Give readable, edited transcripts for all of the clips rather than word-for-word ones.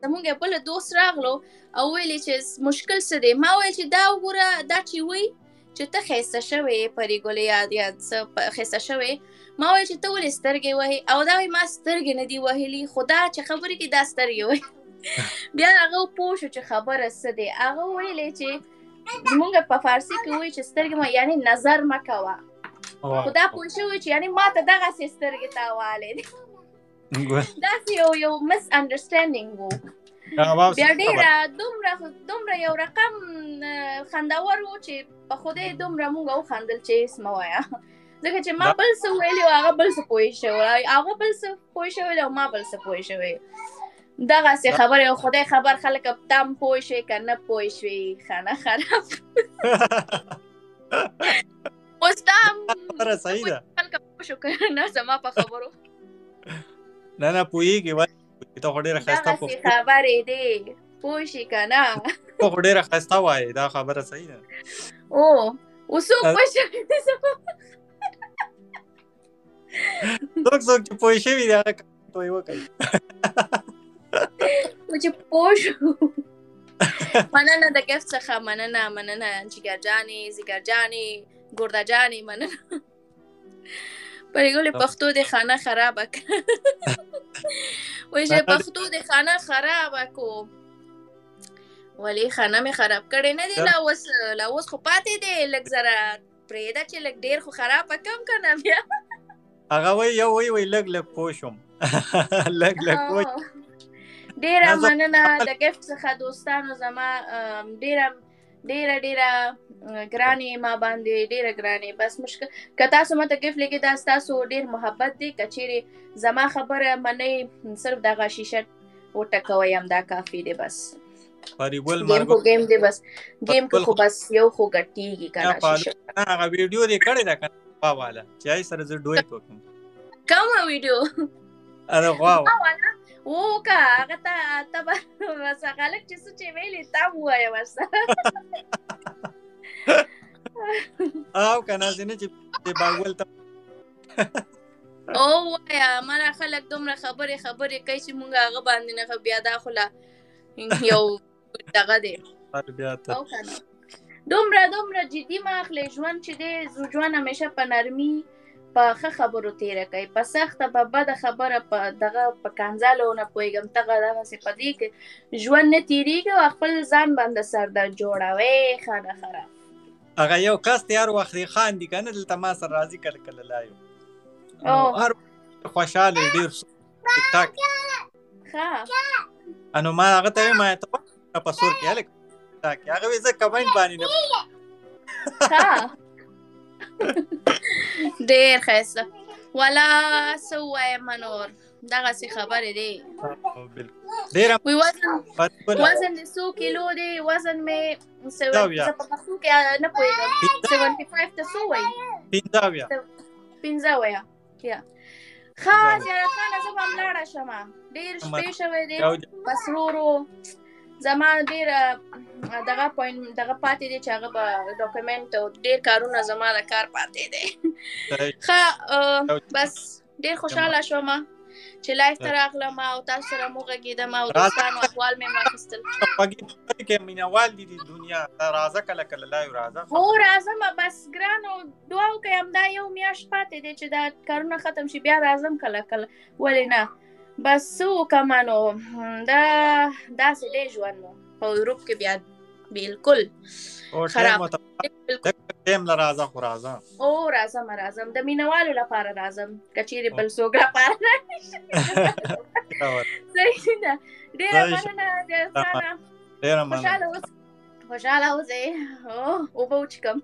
زمونږ یو بل دوست راغلو او ویلې چې مشکل څه دی. ما ویل چې دا وګوره دا چې وی چې ته ښایسته شوې پري ګلې یا څه ښایسته شوې، ما ویل چې ته ولې سترګې وهې؟ او دا وایي ما سترګې نه دي وهلي، خو دا چې خبرې کوي دا سترګې وهي. بیا هغه پوه شو چې خبره څه دی. هغه ویلې چې زمونږ په فارسي کې وایي چې سترګې مه یعنې نظر مه کوه، خو دا پوه شوی چې یعنې ما ته دغسې سترګې تاوالې دي. داسې یو مس انډرسټینډینګ و. بیا ډېره دومره یو رقم خندور و چې په خدای دومره مونږ وخندل چې هېڅ مه وایه، ځکه چې ما بل څه ویلي او هغه بل څه پوه شوی، هغه بل څه پوه شوی او ما بل څه پوه شوی. دغسې خبرې او خدای خبر خلک ته هم پوه شوې که نه پوه شوې خانه خراب. اوس دا هم خلک پوه شو که نه زما په خبرو. نه پوهېږي ولې ته خو ډېره ښایسته دغسې خبرې دی پوه شي که نه. ته خو ډېره ښایسته وایې دا خبره صحیح ده. اوس څوک پوه شوي دي زما څوک چې پوه شوي دي هغه توی وکړي چې پوه شو. مننه د ګفت څخه، مننه جګرجانې زیګرجانې ګردجانې مننه. پري ګلې پښتو دې خانه خرابه کړه. وایي چې پښتو دې خانه خرابه کو. ولې خانه مې خراب کړې نه دي، لا اوس خو پاتې دی لږ ذره پرېږده چې لږ ډېر خو خرابه کم که نه. بیا هغه وایي لږ پوه شوم. لږ پوه ډېره مننه د ګفت څخه دوستانو زما. ډېره ګرانې ما باندې ډېره ګرانې. بس مشکل که تاسو ماته ګفت لیکئ دا ستاسو ډېر محبت دی. که چیرې زما خبره منئ صرف دغه شیشه وټکوئ همدا کافي دی. بس گیم دی، بس گیم کې خو بس یو خو ګټېږي که نه شیشه. هغه ویډیو دې کړې ده که نه غوا والا چې هغې سره زه ډویټ وکړم؟ کومه ویډیو؟ غوا والا که هغه ته به بس خلک چې څه چې ویلې تا هم ووایه ورسره. او که نه چې باګول ته ووایه مانا خلک دومره خبرې کوي چې مونږ هغه باندې نه بیا دا خو لا یو دغه دی. دومره جدي مه اخلئ. ژوند چې دی ژوند همیشه په نرمي په ښه خبرو تېره کوي، په سخته په بده خبره په دغه په کنځلو نه پوهېږم دغسې په دې کې ژوند نه تېرېږي او خپل ځان باندې سردرد جوړوئ. خانه خراب هغه یو کس دی هر وخت یې خاندي که نه دلته ما سره راځي کله لا یو هر خوشحاله ډېر ټیک ټاک. نو ما هغه ته وایم ته په سور کې هلک ټاک هغه وایي زه کمنټ باندې نه ډېر ښایسته. والا څه ووایم نور دغسې خبرې دی. وزن دې څو کیلو دی؟ وزن مې زه په پښتو کې نه پوهېږم. 75 ته څو وایي؟ 15 وایه. ښه زیارت خانه زه به هم لاړه شمه، ډېر شپې شوی دی. بس ورو زما ډېر دغه پاتې دی چې هغه به ډاکومنټ او ډېر کارونه زما د کار پاتې دی. ښه بس ډېر خوشحاله شوم چې لایف ته راغلم او تاسو سره مو وغږېدم او دوستانو احوال مې واخیستل. مینهوال دي د دنیا راځه کله لایو راځه. راځم بس ګرانو دعا وکړئ همدا یو میاشت پاتې دی چې دا کارونه ختم شي بیا راځم کله ولې نه. بس څه وکړم نو داسې دی ژوند نو په اروپ کې بیا بلکل خراب. راځم د مینهوالو لپاره راځم که چیرې بل څوک لپاره صحیح ده. ډېره مننه خوشحاله اوسئ. اوبه وچښم.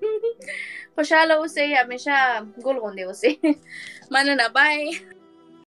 خوشحاله اوسئ، همیشه ګل غوندې اوسئ. مننه، بای.